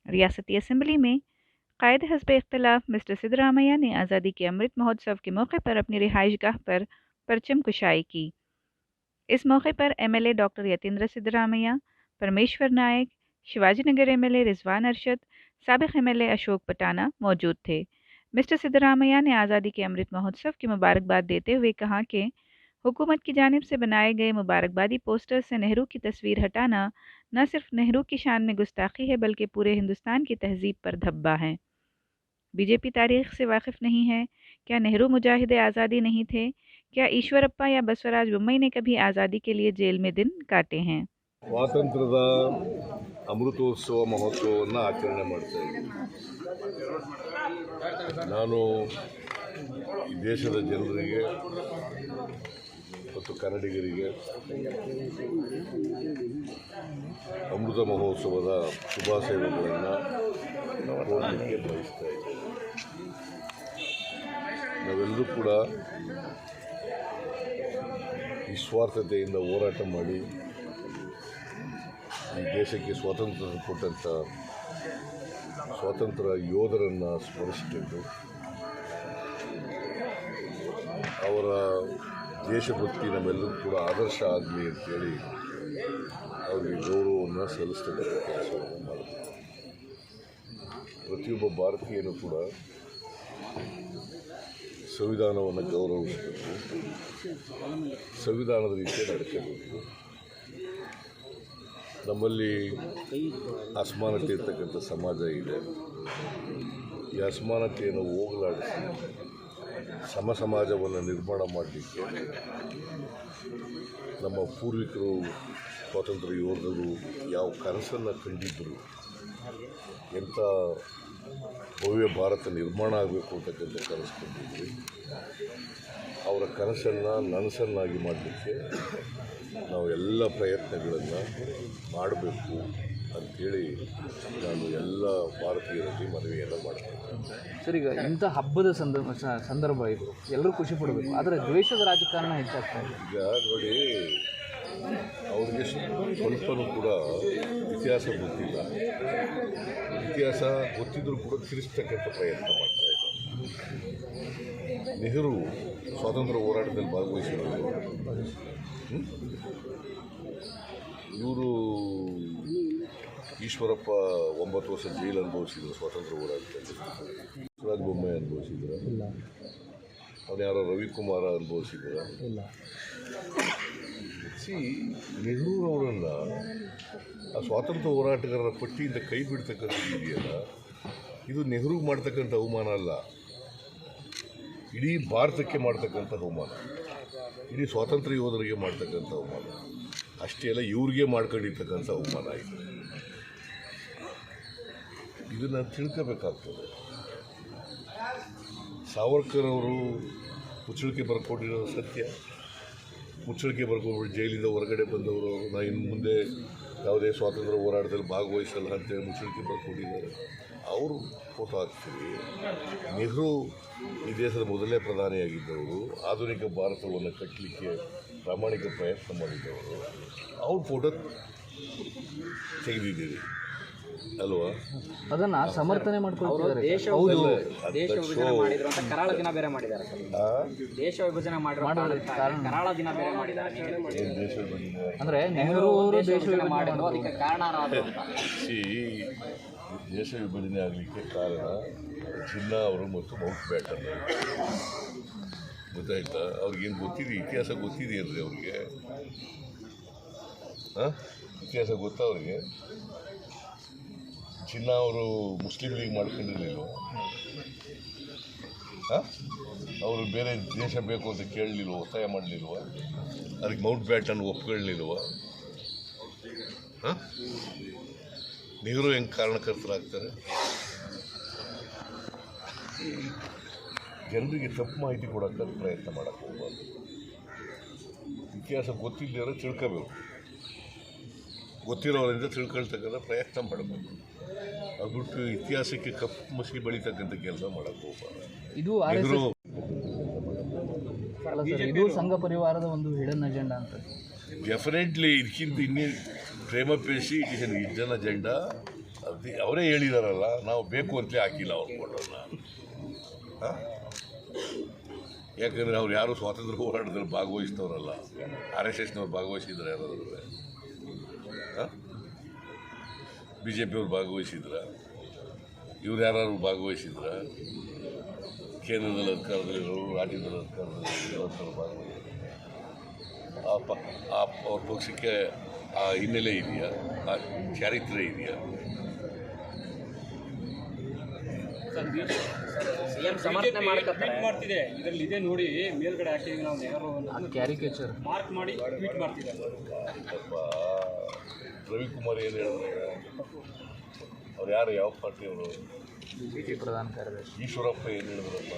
रियासती असम्बली में कायद हस्ब इख्तिलाफ मिस्टर सिद्धरामैया ने आज़ादी के अमृत महोत्सव के मौके पर अपनी रिहाइशगाह पर परचम कुशाई की। इस मौके पर एमएलए डॉक्टर यतीन्द्र सिद्धरामैया, परमेश्वर नायक, शिवाजीनगर एमएलए रिजवान अरशद, साबिक एमएलए अशोक पटाना मौजूद थे। मिस्टर सिद्धरामैया ने आज़ादी के अमृत महोत्सव की मुबारकबाद देते हुए कहा कि हुकूमत की जानिब से बनाए गए मुबारकबादी पोस्टर से नेहरू की तस्वीर हटाना न सिर्फ नेहरू की शान में गुस्ताखी है बल्कि पूरे हिंदुस्तान की तहजीब पर धब्बा है। बीजेपी तारीख से वाकिफ़ नहीं है। क्या नेहरू मुजाहिदे आज़ादी नहीं थे? क्या ईश्वरप्पा या बसवराज बोम्मई ने कभी आज़ादी के लिए जेल में दिन काटे हैं? ಸ್ವಾತಂತ್ರ್ಯದ ಅಮೃತೋತ್ಸವ ಮಹೋತ್ಸವವನ್ನು ಆಚರಣೆ ಮಾಡ್ತಾ ಇದ್ದೀವಿ. ನಾನು ಈ ದೇಶದ ಜನರಿಗೆ ಮತ್ತು ಕನ್ನಡಿಗರಿಗೆ ಅಮೃತ ಮಹೋತ್ಸವದ ಶುಭಾಶಯಗಳನ್ನು ಕೋರಲಿಕ್ಕೆ ಬಯಸ್ತಾ ಇದ್ದೇನೆ. ನಾವೆಲ್ಲರೂ ಕೂಡ ನಿಸ್ವಾರ್ಥತೆಯಿಂದ ಹೋರಾಟ ಮಾಡಿ ಈ ದೇಶಕ್ಕೆ ಸ್ವಾತಂತ್ರ್ಯ ಕೊಟ್ಟಂಥ ಸ್ವಾತಂತ್ರ್ಯ ಯೋಧರನ್ನು ಸ್ಮರಿಸಿಕೊಂಡು ಅವರ ದೇಶಭಕ್ತಿ ನಮ್ಮೆಲ್ಲರೂ ಕೂಡ ಆದರ್ಶ ಆಗಲಿ ಅಂತೇಳಿ ಅವರಿಗೆ ಗೌರವವನ್ನು ಸಲ್ಲಿಸ್ತಕ್ಕಂಥ ಕೆಲಸವನ್ನು ಮಾಡಬೇಕು. ಪ್ರತಿಯೊಬ್ಬ ಭಾರತೀಯನೂ ಕೂಡ ಸಂವಿಧಾನವನ್ನು ಗೌರವಿಸಬೇಕು, ಸಂವಿಧಾನದ ರೀತಿ ನಡ್ಕೋಬೇಕು. ನಮ್ಮಲ್ಲಿ ಅಸಮಾನತೆ ಇರ್ತಕ್ಕಂಥ ಸಮಾಜ ಇದೆ. ಈ ಅಸಮಾನತೆಯನ್ನು ಹೋಗಲಾಡಿಸಿ ಸಮ ಸಮಾಜವನ್ನು ನಿರ್ಮಾಣ ಮಾಡಲಿಕ್ಕೆ ನಮ್ಮ ಪೂರ್ವಿಕರು ಸ್ವಾತಂತ್ರ್ಯ ಯೋಧರು ಯಾವ ಕನಸನ್ನು ಕಂಡಿದ್ದರು, ಎಂಥ ಭವ್ಯ ಭಾರತ ನಿರ್ಮಾಣ ಆಗಬೇಕು ಅಂತಕ್ಕಂಥ ಕನಸು ಕಂಡಿದ್ವಿ. ಅವರ ಕನಸನ್ನು ನನಸನ್ನಾಗಿ ಮಾಡಲಿಕ್ಕೆ ನಾವು ಎಲ್ಲ ಪ್ರಯತ್ನಗಳನ್ನು ಮಾಡಬೇಕು ಅಂಥೇಳಿ ನಾನು ಎಲ್ಲ ಭಾರತೀಯರಲ್ಲಿ ಮನವಿಯನ್ನು ಮಾಡ್ತೇನೆ. ಸರ್, ಈಗ ಇಂಥ ಹಬ್ಬದ ಸಂದರ್ಭ ಇದು, ಎಲ್ಲರೂ ಖುಷಿ ಪಡಬೇಕು, ಆದರೆ ದ್ವೇಷದ ರಾಜಕಾರಣ ಹೆಚ್ಚಾಗ್ತಾ ಇದೆ. ಈಗ ನೋಡಿ, ಅವ್ರಿಗೆ ಸ್ವಲ್ಪನೂ ಕೂಡ ಇತಿಹಾಸ ಗೊತ್ತಿಲ್ಲ. ಇತಿಹಾಸ ಗೊತ್ತಿದ್ದರೂ ಕೂಡ ತಿರ್ಸ್ತಕ್ಕಂಥ ಪ್ರಯತ್ನ ಮಾಡ್ತಾ ಇದ್ದಾರೆ. ನೆಹರು ಸ್ವಾತಂತ್ರ್ಯ ಹೋರಾಟದಲ್ಲಿ ಭಾಗವಹಿಸಿದರು. ಇವರು ಈಶ್ವರಪ್ಪ 9 ವರ್ಷ ಜೈಲು ಅನುಭವಿಸಿದ್ರು ಸ್ವಾತಂತ್ರ್ಯ ಹೋರಾಟದಲ್ಲಿ. ಬಸವರಾಜ ಬೊಮ್ಮಾಯಿ ಅನುಭವಿಸಿದ್ರು. ಅವನು ಯಾರೋ ರವಿಕುಮಾರ ಅನುಭವಿಸಿದ್ರು. ನೆಹರೂರವರನ್ನು ಆ ಸ್ವಾತಂತ್ರ್ಯ ಹೋರಾಟಗಾರರ ಪಟ್ಟಿಯಿಂದ ಕೈ ಬಿಡ್ತಕ್ಕಂಥದ್ದು ಇದೆಯಲ್ಲ, ಇದು ನೆಹರು ಮಾಡ್ತಕ್ಕಂಥ ಅವಮಾನ ಅಲ್ಲ, ಇಡೀ ಭಾರತಕ್ಕೆ ಮಾಡ್ತಕ್ಕಂಥ ಅವಮಾನ, ಇಡೀ ಸ್ವಾತಂತ್ರ್ಯ ಯೋಧರಿಗೆ ಮಾಡ್ತಕ್ಕಂಥ ಅವಮಾನ. ಅಷ್ಟೇ ಅಲ್ಲ, ಇವ್ರಿಗೆ ಮಾಡ್ಕೊಂಡಿರ್ತಕ್ಕಂಥ ಅವಮಾನ ಇದು. ಇದನ್ನು ತಿಳ್ಕೋಬೇಕಾಗ್ತದೆ. ಸಾವರ್ಕರ್ ಅವರು ಮುಚ್ಚಳಿಕೆ ಬರ್ಕೊಂಡಿರೋದು ಸತ್ಯ. ಮುಚ್ಚಳಿಕೆ ಬರ್ಕೊಂಡ್ಬಿಟ್ಟು ಜೈಲಿಂದ ಹೊರಗಡೆ ಬಂದವರು ನಾ ಇನ್ನು ಮುಂದೆ ಯಾವುದೇ ಸ್ವಾತಂತ್ರ್ಯ ಹೋರಾಟದಲ್ಲಿ ಭಾಗವಹಿಸಲ್ಲ ಅಂತೇಳಿ ಮುಚ್ಚಳಿಕೆ ಬರ್ಕೊಂಡಿದ್ದಾರೆ. ಅವರು ಫೋಟೋ ಹಾಕ್ತೀವಿ. ನೆಹರು ಈ ದೇಶದ ಮೊದಲನೇ ಪ್ರಧಾನಿಯಾಗಿದ್ದವರು, ಆಧುನಿಕ ಭಾರತವನ್ನು ಕಟ್ಟಲಿಕ್ಕೆ ಪ್ರಾಮಾಣಿಕ ಪ್ರಯತ್ನ ಮಾಡಿದ್ದವರು. ಅವ್ರ ಫೋಟೋ ತೆಗೆದಿದ್ದೀರಿ ಅಲ್ವಾ? ಅದನ್ನು ಸಮರ್ಥನೆ ಮಾಡ್ಕೊಳ್ತಿದ್ದಾರೆ. ದೇಶ ವಿಭಜನೆ ಮಾಡಿದ್ರು ಅಂತ ಕರಾಳ ದಿನ ಬೇರೆ ಮಾಡಿದ್ದಾರೆ. ದೇಶ ವಿಭಜನೆ ಕರಾಳ ದಿನ ಬೇರೆ ಮಾಡಿದ್ದಾರೆ. ಅಂದರೆ ನೆಹರು ಅವರು ದೇಶ ವಿಭಜನೆ ಮಾಡಿದ್ರು, ಅದಕ್ಕೆ ಕಾರಣರಾದರು. ದೇಶ ವಿಭಜನೆ ಆಗಲಿಕ್ಕೆ ಕಾರಣ ಜಿನ್ನಾ ಅವರು ಮತ್ತು ಮೌಂಟ್ ಬ್ಯಾಟನ್. ಗೊತ್ತಾಯ್ತಾ? ಅವ್ರಿಗೇನು ಗೊತ್ತಿದೆ? ಇತಿಹಾಸ ಗೊತ್ತಿದೆಯಲ್ರಿ ಅವ್ರಿಗೆ? ಇತಿಹಾಸ ಗೊತ್ತಾ ಅವ್ರಿಗೆ? ಜಿನ್ನಾ ಅವರು ಮುಸ್ಲಿಂ ಲೀಗ್ ಮಾಡ್ಕೊಂಡಿರಲಿಲ್ವ? ಅವರು ಬೇರೆ ದೇಶ ಬೇಕು ಅಂತ ಕೇಳಲಿಲ್ವ? ಒತ್ತಾಯ ಮಾಡಲಿಲ್ವ? ಅದಕ್ಕೆ ಮೌಂಟ್ ಬ್ಯಾಟನ್ ಒಪ್ಕೊಳ್ಳಲಿಲ್ವ? ನೆಹರು ಹೆಂಗೆ ಕಾರಣಕರ್ತರಾಗ್ತಾರೆ? ಜನರಿಗೆ ತಪ್ಪು ಮಾಹಿತಿ ಕೊಡೋಕ್ಕೆ ಪ್ರಯತ್ನ ಮಾಡೋಕ್ಕೆ ಹೋಗ್ಬಾರ್ದು. ಇತಿಹಾಸ ಗೊತ್ತಿಲ್ಲದವರು ತಿಳ್ಕೋಬೇಕು, ಗೊತ್ತಿರೋರಿಂದ ತಿಳ್ಕೊಳ್ತಕ್ಕಂಥ ಪ್ರಯತ್ನ ಮಾಡಬೇಕು. ಅದು ಬಿಟ್ಟು ಇತಿಹಾಸಕ್ಕೆ ಕಪ್ಪು ಮಸಿ ಬೆಳೀತಕ್ಕಂಥ ಕೆಲಸ ಮಾಡೋಕ್ಕೆ ಹೋಗ್ಬಾರ್ದು. ಇದು ಸಂಘ ಪರಿವಾರದ ಒಂದು ಹಿಡನ್ ಅಜೆಂಡಾ ಅಂತ. ಡೆಫಿನೆಟ್ಲಿ ಇದಕ್ಕಿಂತ ಇನ್ನೇನು ಪ್ರೇಮ ಪೇಸಿ it is an hidden agenda. ಅವರೇ ಹೇಳಿದಾರಲ್ಲ, ನಾವು ಬೇಕು ಅಂತಲೇ ಹಾಕಿಲ್ಲ ಅವ್ರ ಫೋಟೋನ. ಯಾಕಂದರೆ ಅವ್ರು ಯಾರು ಸ್ವಾತಂತ್ರ್ಯ ಹೋರಾಟದಲ್ಲಿ ಭಾಗವಹಿಸಿದವರಲ್ಲ. RSSನವ್ರು ಭಾಗವಹಿಸಿದ್ರೆ ಯಾರಾದರೂ BJP ಅವ್ರು ಭಾಗವಹಿಸಿದ್ರ? ಇವ್ರು ಯಾರು ಭಾಗವಹಿಸಿದ್ರ? ಕೇಂದ್ರದಲ್ಲಿ ಅಧಿಕಾರದಲ್ಲಿರೋರು, ರಾಜ್ಯದಲ್ಲಿ ಅಧಿಕಾರದಲ್ಲಿ ಭಾಗವಹಿಸಿದ್ರು. ಅವ್ರ ಪಕ್ಷಕ್ಕೆ ಆ ಹಿನ್ನೆಲೆ ಇದೆಯಾ? ಆ ಚಾರಿತ್ರ್ಯ ಇದೆಯಾ? ಸಿಎಂ ಸಮರ್ಥನೆ ಮಾಡ್ತಿದೆ ಇದರಲ್ಲಿ ಇದೆ ನೋಡಿ, ಮೇಲ್ಗಡೆ ಹಾಕಿ ನಾವು ನೆಹರು ಕ್ಯಾರಿಕೇಚರ್ ಮಾರ್ಕ್ ಮಾಡಿ ಟ್ವೀಟ್ ಮಾಡ್ತಿದ್ದಾರೆ. ರವಿಕುಮಾರ್ ಏನು ಹೇಳಿದ್ರೆ, ಅವ್ರು ಯಾರು, ಯಾವ ಪಾರ್ಟಿಯವರು? BJP ಪ್ರಧಾನ ಕಾರ್ಯದರ್ಶಿ ಈಶ್ವರಪ್ಪ ಏನು ಹೇಳಿದ್ರಪ್ಪ?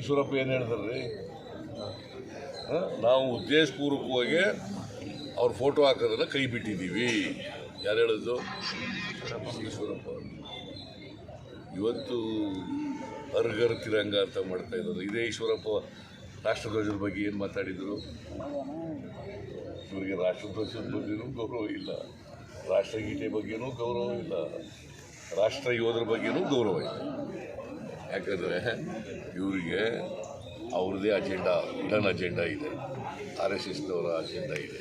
ಈಶ್ವರಪ್ಪ ಏನು ಹೇಳಿದ್ರಿ? ನಾವು ಉದ್ದೇಶಪೂರ್ವಕವಾಗಿ ಅವ್ರ ಫೋಟೋ ಹಾಕೋದನ್ನು ಕೈ ಬಿಟ್ಟಿದ್ದೀವಿ. ಯಾರು ಹೇಳಿದ್ದು? ಈಶ್ವರಪ್ಪ. ಇವತ್ತು ಹರ್ಗರ್ ತಿರಂಗ ಅಂತ ಮಾಡ್ತಾ ಇದ್ದಾರೆ. ಇದೇ ಈಶ್ವರಪ್ಪ ರಾಷ್ಟ್ರಧ್ವಜದ ಬಗ್ಗೆ ಏನು ಮಾತಾಡಿದರು? ಇವರಿಗೆ ರಾಷ್ಟ್ರಧ್ವಜದ ಬಗ್ಗೆನೂ ಗೌರವ ಇಲ್ಲ, ರಾಷ್ಟ್ರಗೀತೆ ಬಗ್ಗೆನೂ ಗೌರವ ಇಲ್ಲ, ರಾಷ್ಟ್ರ ಯೋಧರ ಬಗ್ಗೆನೂ ಗೌರವ ಇಲ್ಲ. ಯಾಕಂದರೆ ಇವರಿಗೆ ಅವ್ರದ್ದೇ ಅಜೆಂಡಾ, ಇಡನ್ ಅಜೆಂಡಾ ಇದೆ, RSSನವರ ಅಜೆಂಡಾ ಇದೆ.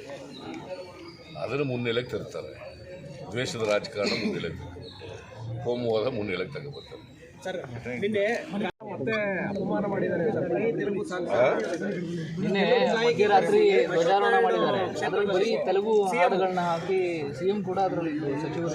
ಅದನ್ನು ಮುನ್ನೆಲೆಗೆ ತರ್ತಾರೆ. ದ್ವೇಷದ ರಾಜಕಾರಣ ಮುನ್ನೆಲೆಗೆ ತರ್ತಾರೆ, ಕೋಮುವಾದ ಮುನ್ನೆಲೆಗೆ ತಗೋಬರ್ತಾರೆ. ನಿನ್ನೆ ಮಧ್ಯರಾತ್ರಿ ಧ್ವಜಾರೋಹಣ ಮಾಡಿದ್ದಾರೆ. ಅದರಲ್ಲಿ ಬರೀ ತೆಲುಗು ಹಾಡುಗಳನ್ನ ಹಾಕಿ CM ಕೂಡ ಅದರಲ್ಲಿ ಸಚಿವರು